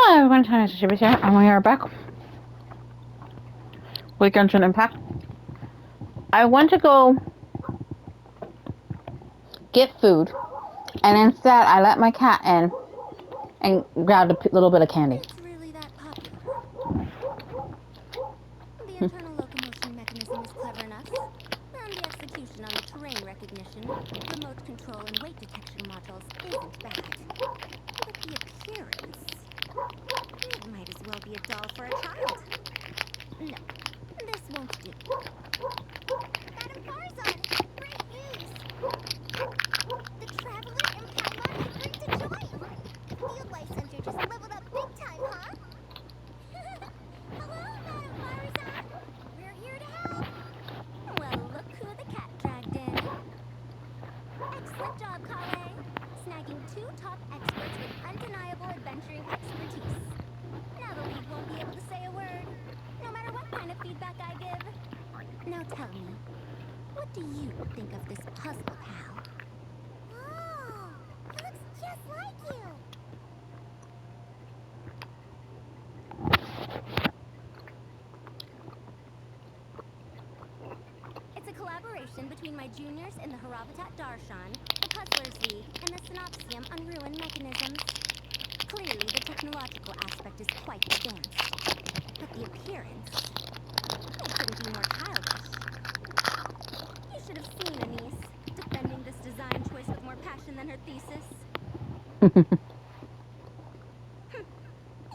Hi everyone, Tiniestofchibis here, and we are back with Genshin Impact. I went to go get food, and instead I let my cat in and grabbed a little bit of candy. It's really that popular. The internal locomotion mechanism is clever enough, and the execution on the terrain recognition, remote control, and weight detection modules isn't bad. But the appearance... It might as well be a doll for a child. No, this won't do. Madam Farzan, great news! The Traveler and Paimon agreed to join! Field Life Center just leveled up big time, huh? Hello, Madam Farzan! We're here to help! Well, look who the cat dragged in. Excellent job, Kale. Snagging 2 top experts with undeniable adventuring expertise. Now the League won't be able to say a word, no matter what kind of feedback I give. Now tell me, what do you think of this puzzle, pal? Whoa! He looks just like you! It's a collaboration between my juniors in the Haravatat Darshan, the Puzzlers League, and the Synopsium on Ruin Mechanisms. Clearly, the technological aspect is quite advanced. But the appearance... It couldn't be more childish. You should have seen Anise, defending this design choice with more passion than her thesis.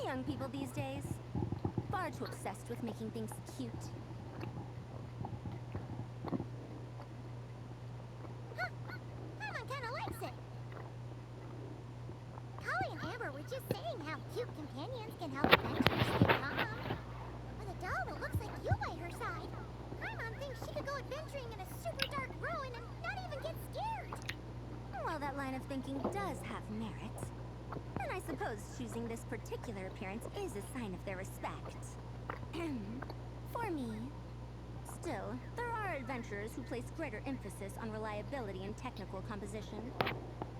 Young people these days. Far too obsessed with making things cute. Paimon kinda likes it. Kali and Amber were just saying how cute companions can help adventurers stay calm. With a doll that looks like you by her side, Paimon thinks she could go adventuring in a super dark ruin and not even get scared. Well, that line of thinking does have merit. And I suppose choosing this particular appearance is a sign of their respect. For me. Still, there are adventurers who place greater emphasis on reliability and technical composition.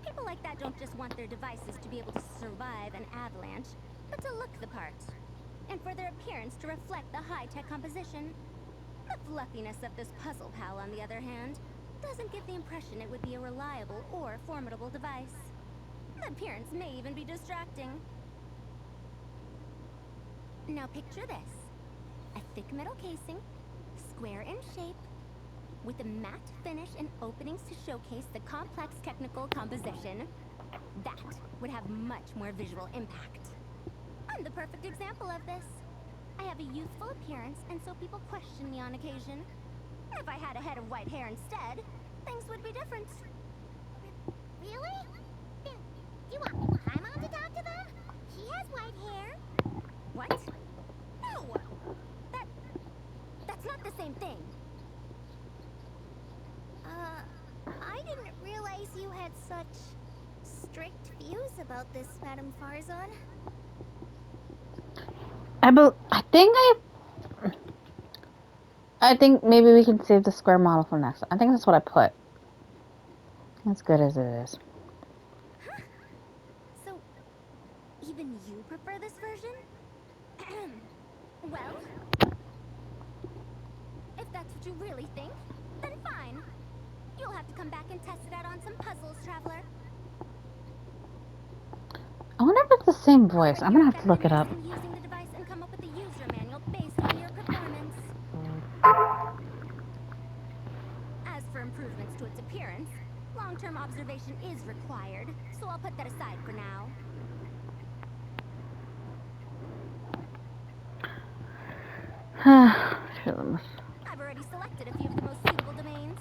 People like that don't just want their devices to be able to survive an avalanche, but to look the part. And for their appearance to reflect the high-tech composition. The fluffiness of this puzzle pal, on the other hand, doesn't give the impression it would be a reliable or formidable device. The appearance may even be distracting. Now picture this. A thick metal casing, square in shape, with a matte finish and openings to showcase the complex technical composition. That would have much more visual impact. I'm the perfect example of this. I have a youthful appearance, and so people question me on occasion. If I had a head of white hair instead, things would be different. Really? Then, do you want Paimon to talk to them? She has white hair. What? No! That's not the same thing. I didn't realize you had such strict views about this, Madam Farzan. I think maybe we can save the square model for next. I think that's what I put. As good as it is. Huh? So, even you prefer this version? Well, if that's what you really think, then fine. You'll have to come back and test it out on some puzzles, Traveler. I wonder if it's the same voice. I'm gonna have to look it up. Using the device and come up with a user manual based on your performance. As for improvements to its appearance, long-term observation is required, so I'll put that aside for now. I've already selected a few of the most suitable domains,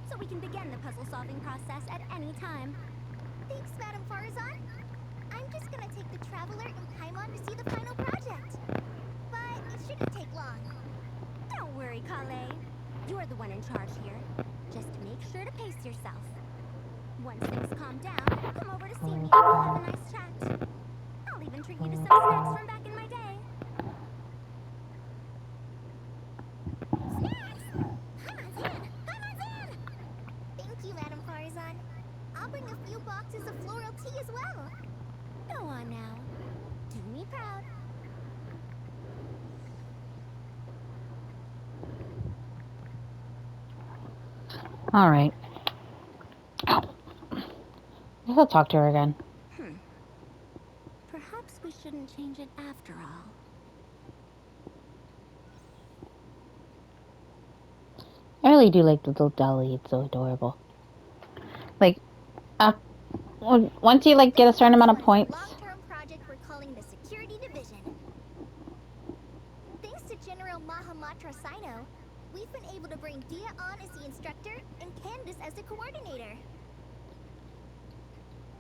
so we can begin the puzzle-solving process at any time. Thanks, Madam Farzan. I'm just gonna take the Traveler and Paimon to see the final project. But it shouldn't take long. Don't worry, Kale. You're the one in charge here. Just make sure to pace yourself. Once things calm down, come over to see me and we'll have a nice chat. I'll even treat you to some snacks from back in my day. Snacks! Paimon's in! Paimon's in! Thank you, Madam Farzan. I'll bring a few boxes of floral tea as well. Go on now. Do me proud. Alright. I guess I'll talk to her again. Perhaps we shouldn't change it after all. I really do like the little dolly. It's so adorable. Like, once you like get a certain amount of points. Long-term project we're calling the Security Division. Thanks to General Mahamatra Sino, we've been able to bring Dia on as the instructor and Candace as the coordinator.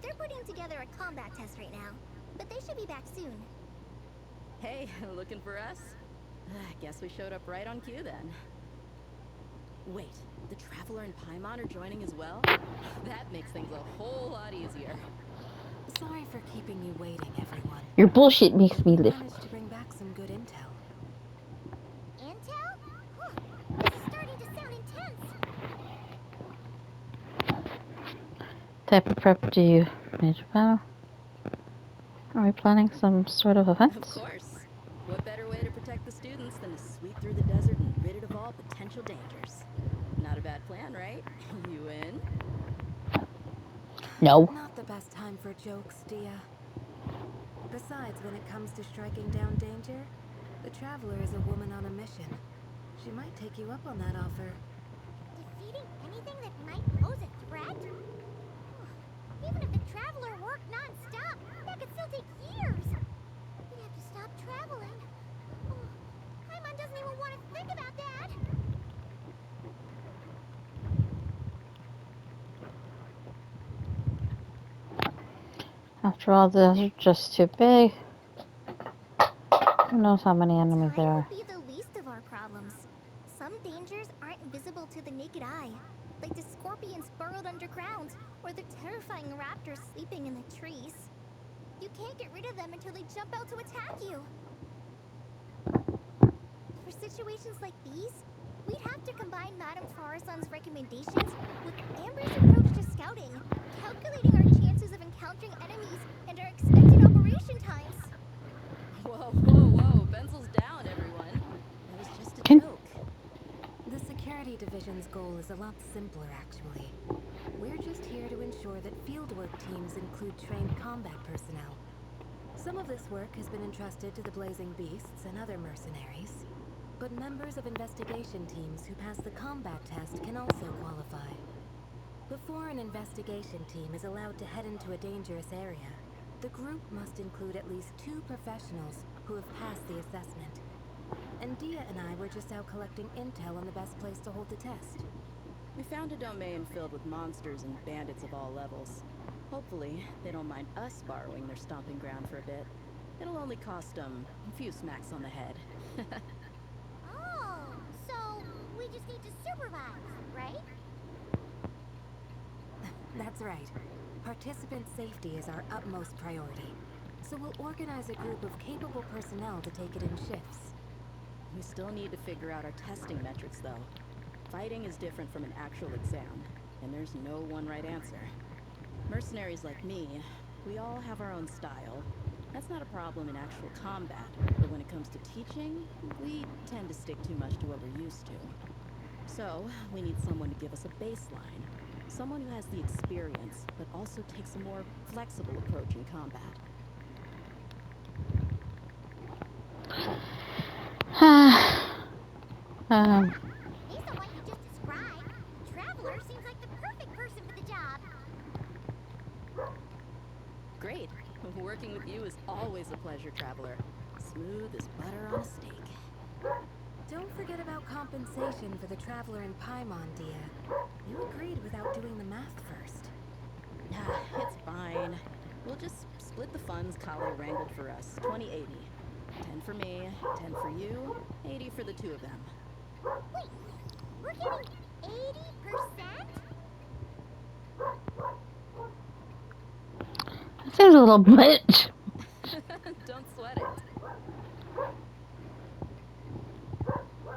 They're putting together a combat test right now, but they should be back soon. Hey, looking for us? Guess we showed up right on cue then. Wait, the Traveler and Paimon are joining as well? That makes things a whole lot easier. Sorry for keeping you waiting, everyone. Your bullshit makes me live. Managed to bring back some good intel. Intel? Whew, this is starting to sound intense. Type of prep do you major battle? Are we planning some sort of event? Of course. What better way to protect the students than to sweep through the desert and rid it of all potential dangers? Not a bad plan, right? You in? No. Not the best time for jokes, Dia. Besides, when it comes to striking down danger, the Traveler is a woman on a mission. She might take you up on that offer. Defeating anything that might pose a threat? Even if the Traveler worked non-stop, that could still take years. We'd have to stop traveling. Paimon doesn't even want to think about that. After all, those are just too big. Who knows how many enemies there Time are? will be the least of our problems. Some dangers aren't visible to the naked eye, like the scorpions burrowed underground, or the terrifying raptors sleeping in the trees. You can't get rid of them until they jump out to attack you. For situations like these, we'd have to combine Madame Farason's recommendations with Amber's approach to scouting, calculating our chances of encountering enemies and our expected operation times. Whoa, whoa, whoa. Pencils down, everyone. That was just a joke. The Security Division's goal is a lot simpler, actually. We're just here to ensure that fieldwork teams include trained combat personnel. Some of this work has been entrusted to the Blazing Beasts and other mercenaries. But members of investigation teams who pass the combat test can also qualify. Before an investigation team is allowed to head into a dangerous area, the group must include at least 2 professionals who have passed the assessment. And Dia and I were just out collecting intel on the best place to hold the test. We found a domain filled with monsters and bandits of all levels. Hopefully, they don't mind us borrowing their stomping ground for a bit. It'll only cost them a few smacks on the head. Oh, so we just need to supervise, right? That's right. Participant safety is our utmost priority. So we'll organize a group of capable personnel to take it in shifts. We still need to figure out our testing metrics, though. Fighting is different from an actual exam, and there's no one right answer. Mercenaries like me, we all have our own style. That's not a problem in actual combat, but when it comes to teaching, we tend to stick too much to what we're used to. So, we need someone to give us a baseline. Someone who has the experience, but also takes a more flexible approach in combat. Based on what you just described, the Traveler seems like the perfect person for the job. Great. Working with you is always a pleasure, Traveler. Smooth as butter on a steak. Don't forget about compensation for the Traveler and Paimon, Dia. You agreed without doing the math first. It's fine. We'll just split the funds Kale wrangled for us. 20-80. 10 for me, 10 for you, 80 for the 2 of them. Wait, we're getting 80%? That seems a little bit. Don't sweat it.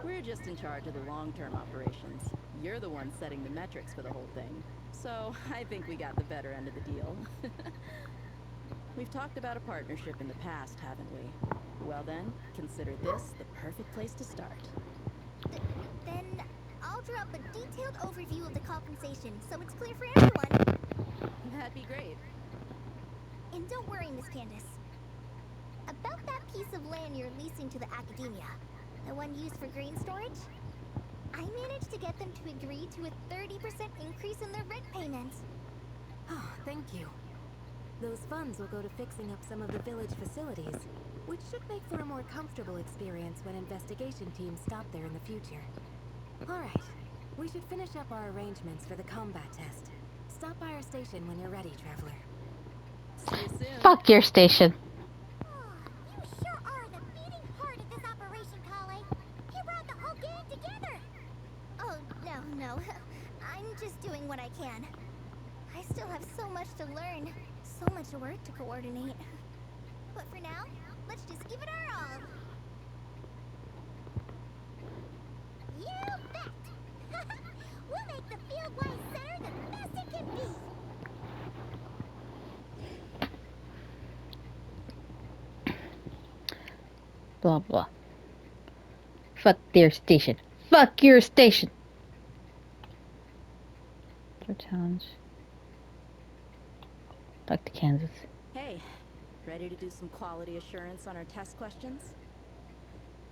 We're just in charge of the long-term operations. You're the one setting the metrics for the whole thing. So, I think we got the better end of the deal. We've talked about a partnership in the past, haven't we? Well then, consider this the perfect place to start. Then I'll I'll draw up a detailed overview of the compensation so it's clear for everyone. That'd be great. And don't worry, Miss Candace. About that piece of land you're leasing to the academia, the one used for grain storage, I managed to get them to agree to a 30% increase in their rent payments. Oh, thank you. Those funds will go to fixing up some of the village facilities, which should make for a more comfortable experience when investigation teams stop there in the future. Alright, we should finish up our arrangements for the combat test. Stop by our station when you're ready, Traveler. See you soon. Fuck your station. Oh, you sure are the beating heart of this operation, Kale. You brought the whole gang together. Oh, no. I'm just doing what I can. I still have so much to learn, so much work to coordinate. But for now, let's just give it our all. You bet! We'll make the Fieldwise Center the best it can be. Blah blah. Fuck their station. Fuck your station. Their challenge. Back to Kansas. Hey, ready to do some quality assurance on our test questions?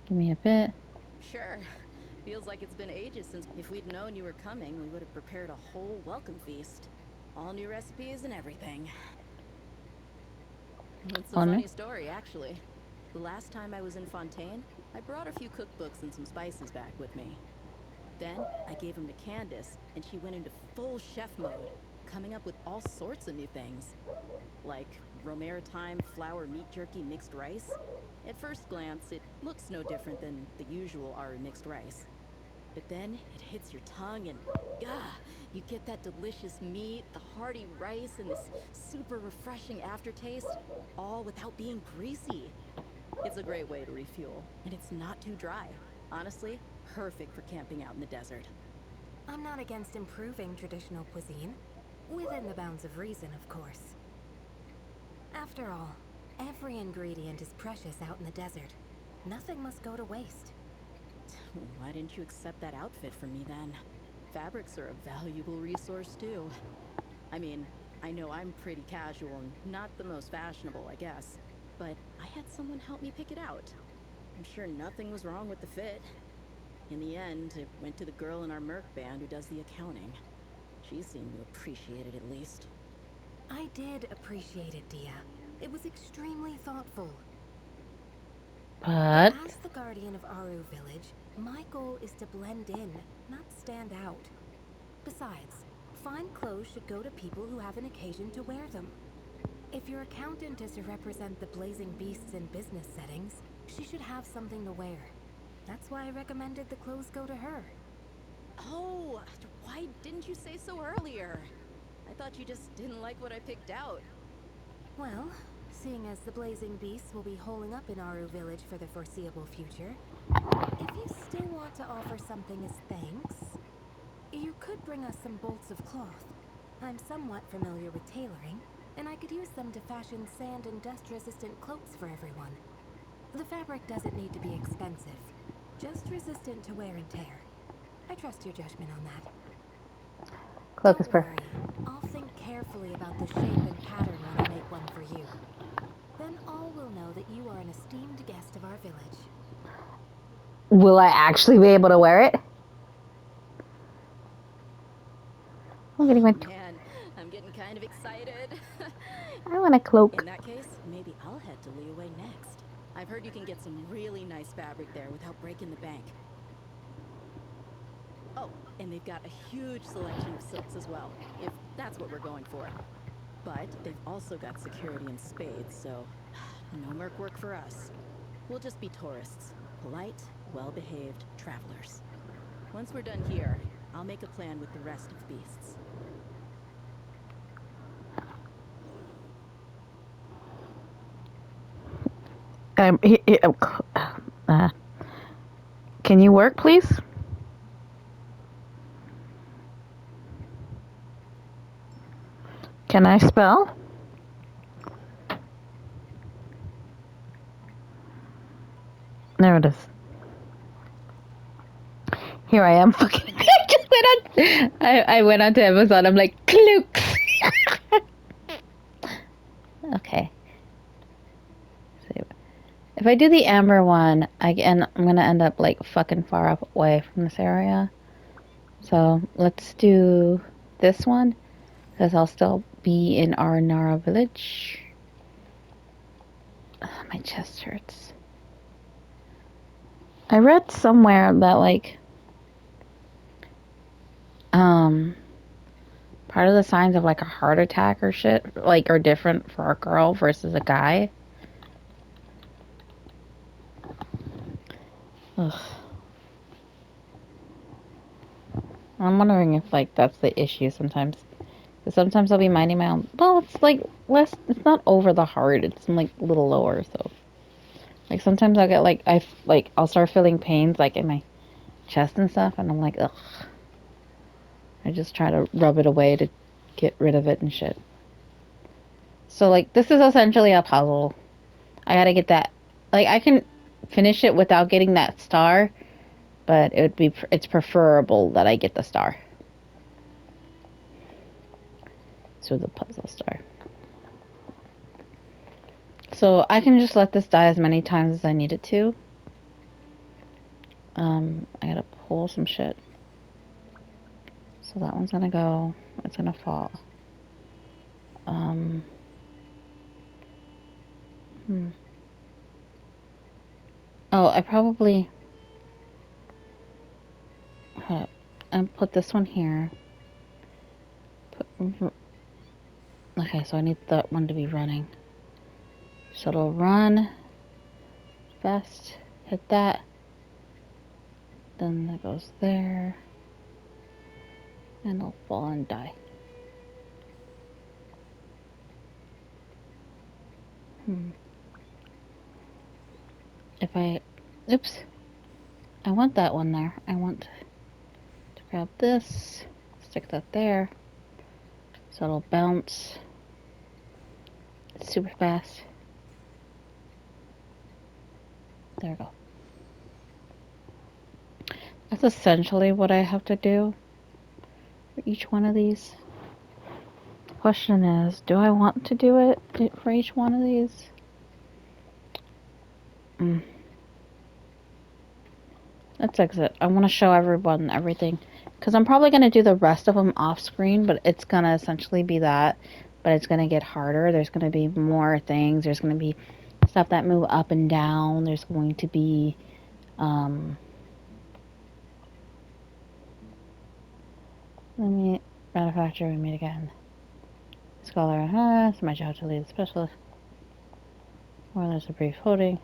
Give me a bit. Sure. Feels like it's been ages since if we'd known you were coming, we would have prepared a whole welcome feast. All new recipes and everything. It's a Oh, no? funny story, actually. The last time I was in Fontaine, I brought a few cookbooks and some spices back with me. Then, I gave them to Candace, and she went into full chef mode, coming up with all sorts of new things. Like Romero thyme flour meat jerky mixed rice. At first glance, it looks no different than the usual Aru mixed rice. But then, it hits your tongue and, you get that delicious meat, the hearty rice, and this super refreshing aftertaste, all without being greasy. It's a great way to refuel, and it's not too dry. Honestly, perfect for camping out in the desert. I'm not against improving traditional cuisine. Within the bounds of reason, of course. After all, every ingredient is precious out in the desert. Nothing must go to waste. Why didn't you accept that outfit from me then? Fabrics are a valuable resource too. I mean, I know I'm pretty casual and not the most fashionable, I guess. But I had someone help me pick it out. I'm sure nothing was wrong with the fit. In the end, it went to the girl in our Merc band who does the accounting. She seemed to appreciate it at least. I did appreciate it, Dia. It was extremely thoughtful. But As the guardian of Aru Village, my goal is to blend in, not stand out. Besides, fine clothes should go to people who have an occasion to wear them. If your accountant is to represent the blazing beasts in business settings, she should have something to wear. That's why I recommended the clothes go to her. Oh, why didn't you say so earlier? I thought you just didn't like what I picked out. Well, seeing as the blazing beasts will be holing up in Aru Village for the foreseeable future, if you still want to offer something as thanks, you could bring us some bolts of cloth. I'm somewhat familiar with tailoring, and I could use them to fashion sand and dust-resistant cloaks for everyone. The fabric doesn't need to be expensive, just resistant to wear and tear. I trust your judgment on that. cloak is Don't perfect. worry, I'll think carefully about the shape and pattern when I make one for you. Then all will know that you are an esteemed guest of our village. Will I actually be able to wear it? I'm getting my. Man, I'm getting kind of excited. I want a cloak. In that case, maybe I'll head to Leeway next. I've heard you can get some really nice fabric there without breaking the bank. Oh, and they've got a huge selection of silks as well, if that's what we're going for. But they've also got security in spades, so no merc work for us. We'll just be tourists. Polite, well-behaved travelers. Once we're done here, I'll make a plan with the rest of the beasts. Can you work, please? Can I spell? There it is. Here I am fucking I went onto Amazon. I'm like, Clooks. Okay. So if I do the amber one, I'm gonna end up like fucking far up away from this area. So let's do this one because I'll still be in our Nara village. Ugh, my chest hurts. I read somewhere that like part of the signs of like a heart attack or shit like are different for a girl versus a guy. Ugh. I'm wondering if like that's the issue sometimes. Because sometimes I'll be minding my own. Well, it's like less. It's not over the heart. It's like a little lower. So like sometimes I'll get like I'll start feeling pains like in my chest and stuff, and I'm like ugh. I just try to rub it away to get rid of it and shit. So like this is essentially a puzzle. I gotta get that. Like I can finish it without getting that star, but it's preferable that I get the star. So the puzzle star. So I can just let this die as many times as I need it to. I gotta pull some shit. So that one's gonna go. It's gonna fall. Oh, I probably. And put this one here. Okay, so I need that one to be running. So it'll run fast. Hit that. Then that goes there. And it'll fall and die. If I. Oops. I want that one there. I want to grab this. Stick that there. So it'll bounce. It's super fast. There we go. That's essentially what I have to do for each one of these. The question is, do I want to do it for each one of these? Let's exit. I want to show everyone everything. Because I'm probably going to do the rest of them off screen, but it's going to essentially be that. But it's going to get harder. There's going to be more things. There's going to be stuff that move up and down. There's going to be... Manufacturer, we meet again. Scholar, it's my job to lead the specialist. Or there's a brief holding.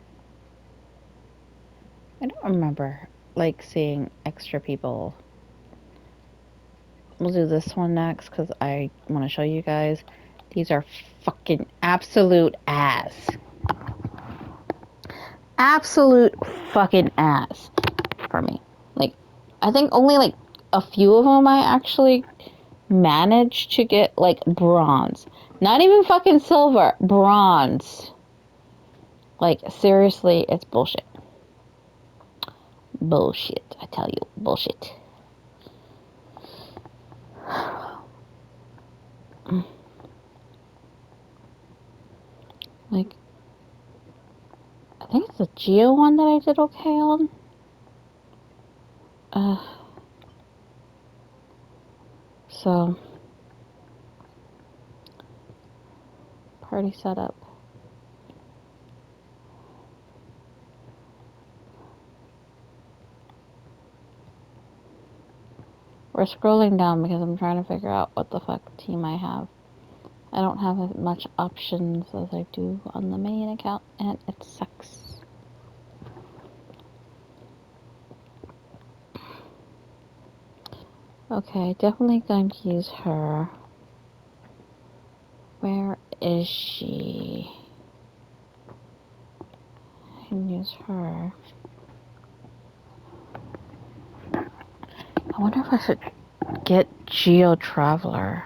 I don't remember, like, seeing extra people. We'll do this one next, because I want to show you guys. These are fucking absolute ass. Absolute fucking ass for me. Like, I think only, like, a few of them I actually managed to get, like, bronze. Not even fucking silver. Bronze. Like, seriously, it's bullshit. Bullshit, I tell you. Bullshit. Like, I think it's the Geo one that I did okay on. So, party setup. We're scrolling down because I'm trying to figure out what the fuck team I have. I don't have as much options as I do on the main account, and it sucks. Okay, definitely going to use her. Where is she? I can use her. I wonder if I should get Geo Traveler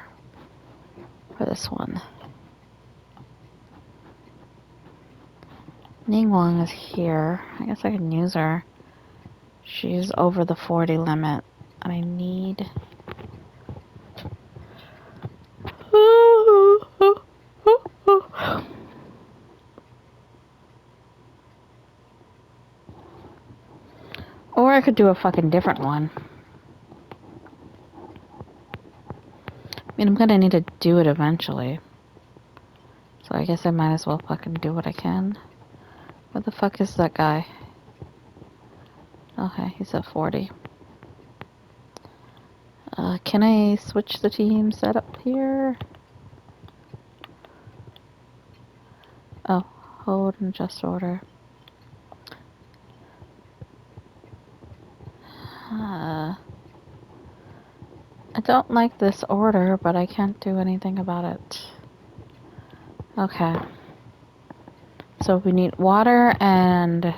for this one. Ning is here. I guess I can use her. She's over the 40 limit. And I need... Or I could do a fucking different one. I mean, I'm gonna need to do it eventually. So I guess I might as well fucking do what I can. Where the fuck is that guy? Okay, he's at 40. Can I switch the team setup here? Oh, hold and adjust order. I don't like this order, but I can't do anything about it. Okay. So we need water and...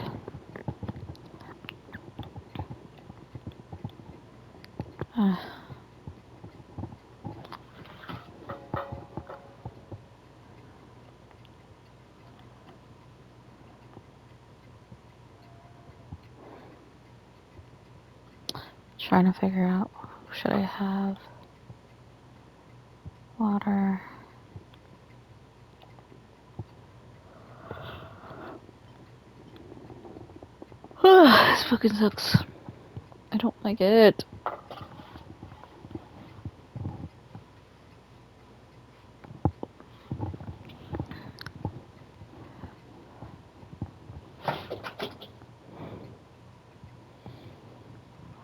trying to figure out, should I have water? This fucking sucks. I don't like it.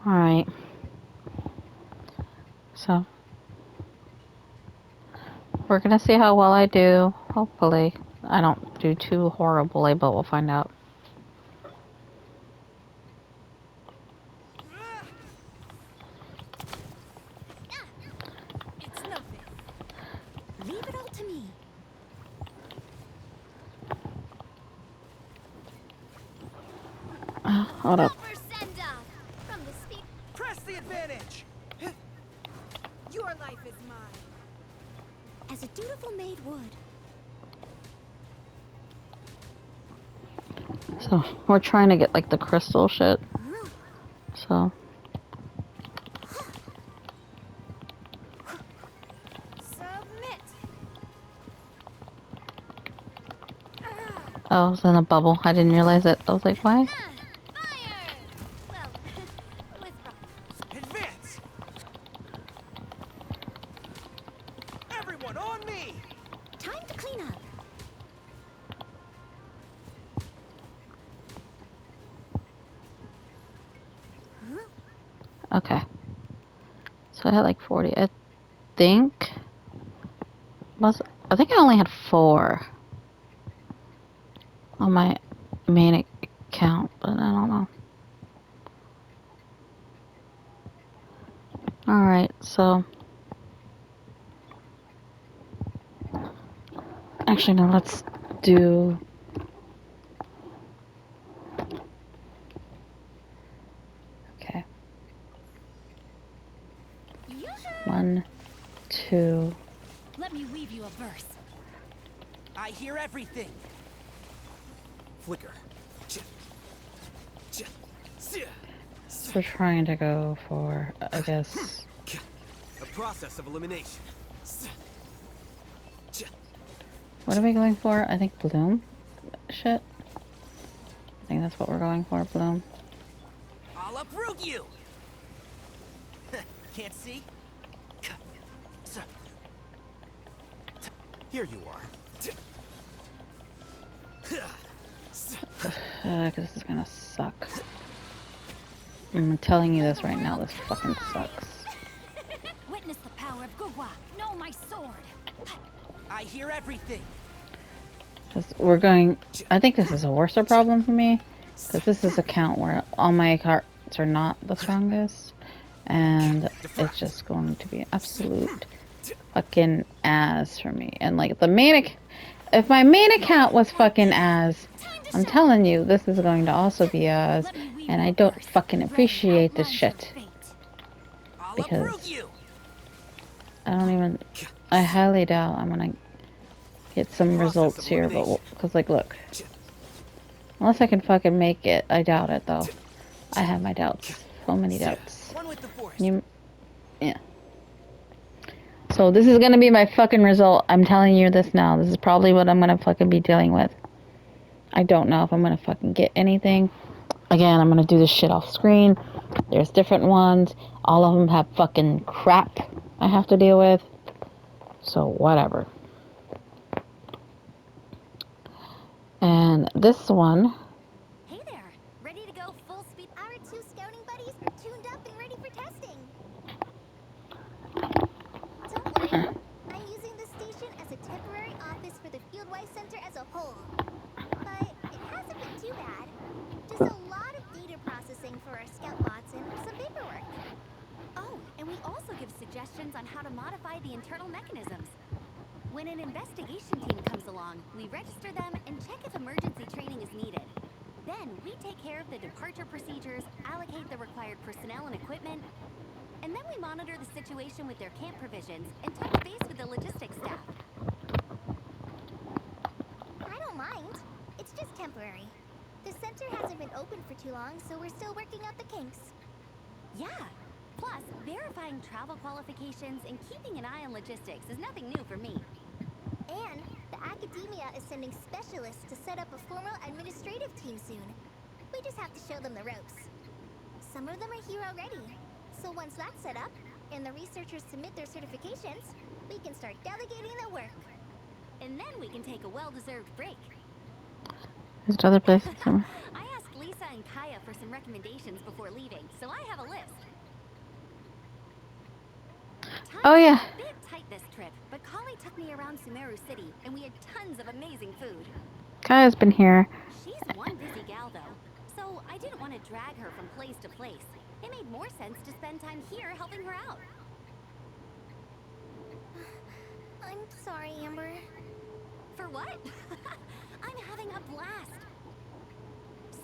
Alright. So, we're gonna see how well I do. Hopefully. I don't do too horribly, but we'll find out. It's nothing. Leave it all to me. Hold up. Over send off from the speak. Press the advantage! Your life is mine. As a dutiful maid would. So, we're trying to get like the crystal shit. So. Submit. Oh, it was in a bubble. I didn't realize it. I was like, why? Fire! Well, with Advance! Everyone on me! time to clean up. Okay. So I had like 40. I think I only had 4 on my main account, but I don't know. Alright, so actually no, let's do okay. 1, 2. Let me weave you a verse. I hear everything. Flicker. We're trying to go for, I guess. A process of elimination. What are we going for? I think bloom. Shit. I think that's what we're going for, bloom. I'll uproot you! Can't see? Here you are. This is gonna suck. I'm telling you this right now, this fucking sucks. Witness the power of Gugwa. Know my sword. I hear everything. We're going... I think this is a worse problem for me. Because this is a count where all my cards are not the strongest. And it's just going to be an absolute fucking ass for me. And like the main... If my main account was fucking ass, I'm telling you, this is going to also be ass. And I don't fucking appreciate this shit. Because I don't even... I highly doubt I'm gonna get some results here, but because like look, unless I can fucking make it, I doubt it though. I have my doubts. So many doubts. One with the force. Yeah. So this is gonna be my fucking result. I'm telling you this now. This is probably what I'm gonna fucking be dealing with. I don't know if I'm gonna fucking get anything. Again, I'm gonna do this shit off screen. There's different ones. All of them have fucking crap I have to deal with. So whatever. And this one. Hey there! Ready to go full speed? Our two scouting buddies are tuned up and ready for testing. Don't worry, I'm using this station as a temporary office for the Fieldwise Center as a whole. But it hasn't been too bad. Just a lot of data processing for our scout bots and some paperwork. Oh, and we also give suggestions on how to modify the internal mechanisms. When an investigation team comes along, we register them and check if emergency training is needed. Then we take care of the departure procedures, allocate the required personnel and equipment, and then we monitor the situation with their camp provisions and touch base with the logistics staff. I don't mind. It's just temporary. The center hasn't been open for too long, so we're still working out the kinks. Yeah. Plus, verifying travel qualifications and keeping an eye on logistics is nothing new for me. And the academia is sending specialists to set up a formal administrative team soon. We just have to show them the ropes. Some of them are here already. So once that's set up, and the researchers submit their certifications, we can start delegating the work. And then we can take a well-deserved break. There's other places. I asked Lisa and Kaya for some recommendations before leaving, so I have a list. Oh yeah. A bit tight this trip, but Kali took me around Sumeru City, and we had tons of amazing food. Kaya's been here. She's one busy gal, though, so I didn't want to drag her from place to place. It made more sense to spend time here helping her out. I'm sorry, Amber. For what? I'm having a blast.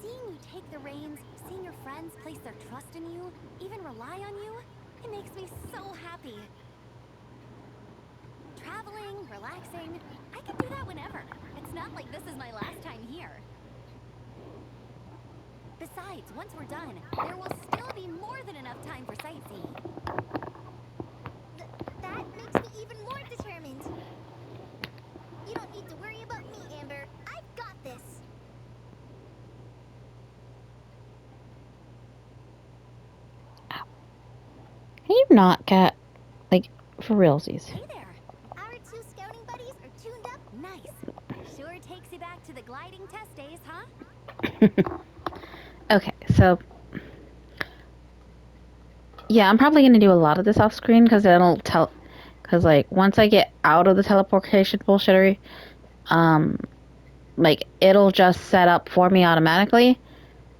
Seeing you take the reins, seeing your friends place their trust in you, even rely on you, it makes me so happy. Traveling, relaxing, I can do that whenever. It's not like this is my last time here. Besides, once we're done, there will still be more than enough time for sightseeing. That makes me even more determined. You don't need to worry about me, Amber. I've got this. Can you not, Cat? Like, for realsies. Hey there. Our two scouting buddies are tuned up. Nice. Sure takes you back to the gliding test days, huh? Okay, so yeah, I'm probably gonna do a lot of this off screen because it'll tell. Because like once I get out of the teleportation bullshittery, like it'll just set up for me automatically,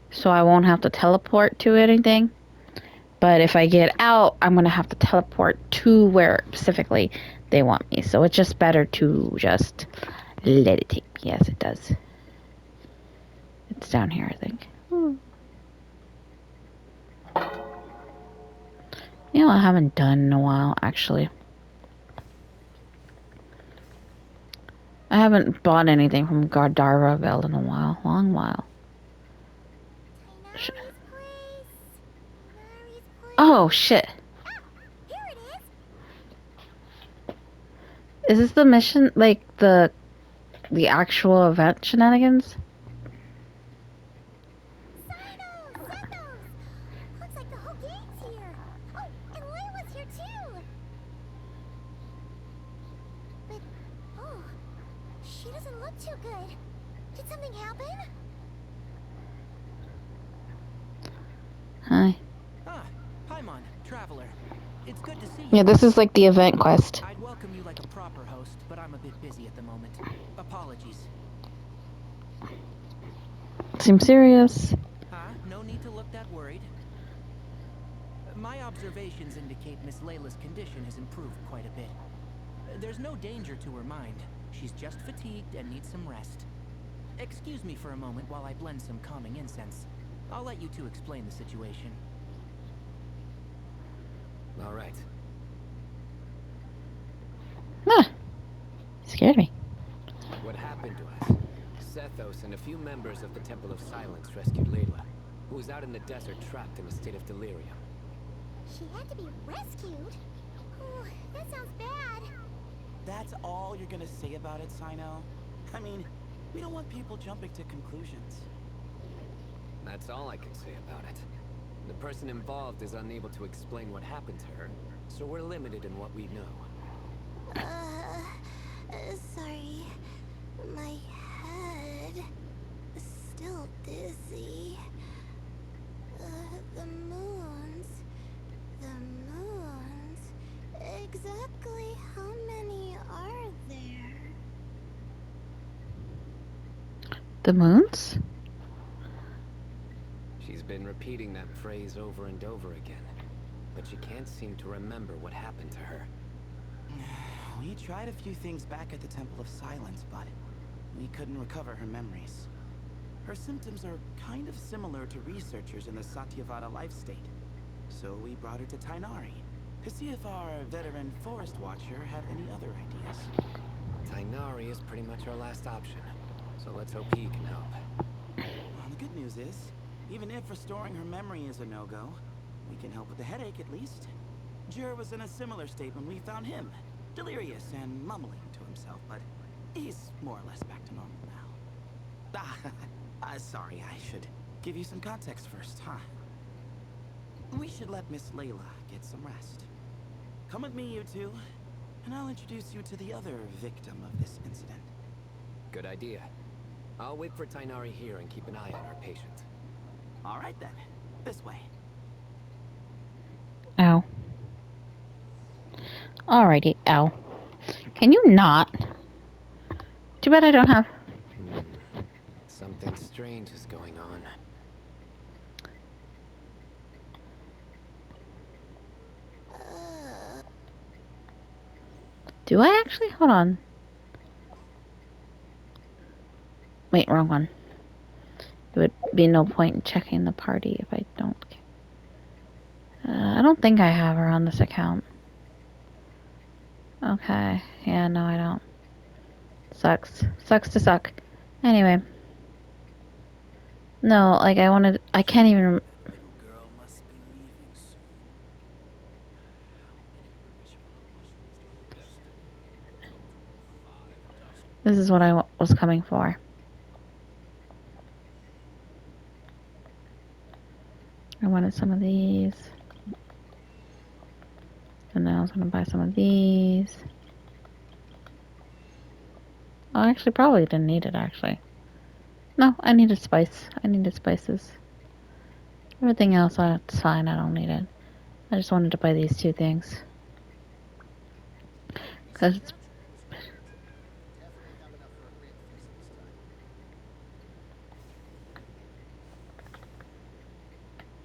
so I won't have to teleport to anything. But if I get out, I'm gonna have to teleport to where specifically they want me. So it's just better to just let it take me as it does. It's down here, I think. You know, I haven't done in a while, actually. I haven't bought anything from Gardaravel in a while, long while. Tainari's place. Tainari's place. Oh, shit. Ah, here it is. Is this the mission, like, the actual event shenanigans? Sinos! Setos! Looks like the whole gang's here. Oh, and Layla's here too. But, oh, she doesn't look too good. Did something happen? Hi. Ah, Paimon, traveler. It's good to see you. Yeah, this is like the event quest. I'd welcome you like a proper host, but I'm a bit busy at the moment. Apologies. Seems serious. No need to look that worried. My observations indicate Miss Layla's condition has improved quite a bit. There's no danger to her mind. She's just fatigued and needs some rest. Excuse me for a moment while I blend some calming incense. I'll let you two explain the situation. All right. Ah, scared me. What happened to us? Sethos and a few members of the Temple of Silence rescued Layla. who was out in the desert trapped in a state of delirium. She had to be rescued? Oh, that sounds bad. That's all you're gonna say about it, Sino? I mean, we don't want people jumping to conclusions. That's all I can say about it. The person involved is unable to explain what happened to her, so we're limited in what we know. Sorry. My head is still dizzy. The moons. The moons. Exactly how many are there? The moons? She's been repeating that phrase over and over again, but she can't seem to remember what happened to her. We tried a few things back at the Temple of Silence, but we couldn't recover her memories. Her symptoms are kind of similar to researchers in the Satyavada life state. So we brought her to Tainari to see if our veteran forest watcher had any other ideas. Tainari is pretty much our last option, so let's hope he can help. Well, the good news is, even if restoring her memory is a no-go, we can help with the headache at least. Jur was in a similar state when we found him, delirious and mumbling to himself, but he's more or less back to normal now. Sorry, I should give you some context first, huh? We should let Miss Layla get some rest. Come with me, you two, and I'll introduce you to the other victim of this incident. Good idea. I'll wait for Tainari here and keep an eye on our patient. All right then, this way. Ow. Alrighty, ow. Can you not? Too bad I don't have... Something strange is going on. Do I actually? Hold on. Wait, wrong one. There would be no point in checking the party if I don't... I don't think I have her on this account. Okay. Yeah, no, I don't. Sucks. Sucks to suck. Anyway. No, like I can't even... This is what I was coming for. I wanted some of these. And then I was going to buy some of these. Oh, actually, probably didn't need it, actually. No, I needed spice. I needed spices. Everything else, it's fine. I don't need it. I just wanted to buy these two things. Because it's...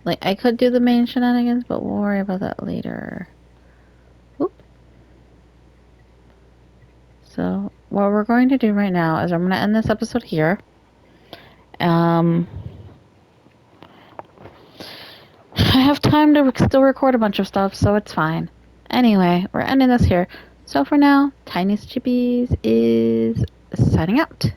Like, I could do the main shenanigans, but we'll worry about that later. Whoop. So, what we're going to do right now is I'm going to end this episode here. I have time to still record a bunch of stuff, so it's fine. Anyway, we're ending this here. So for now, Tiniestofchibis is signing out.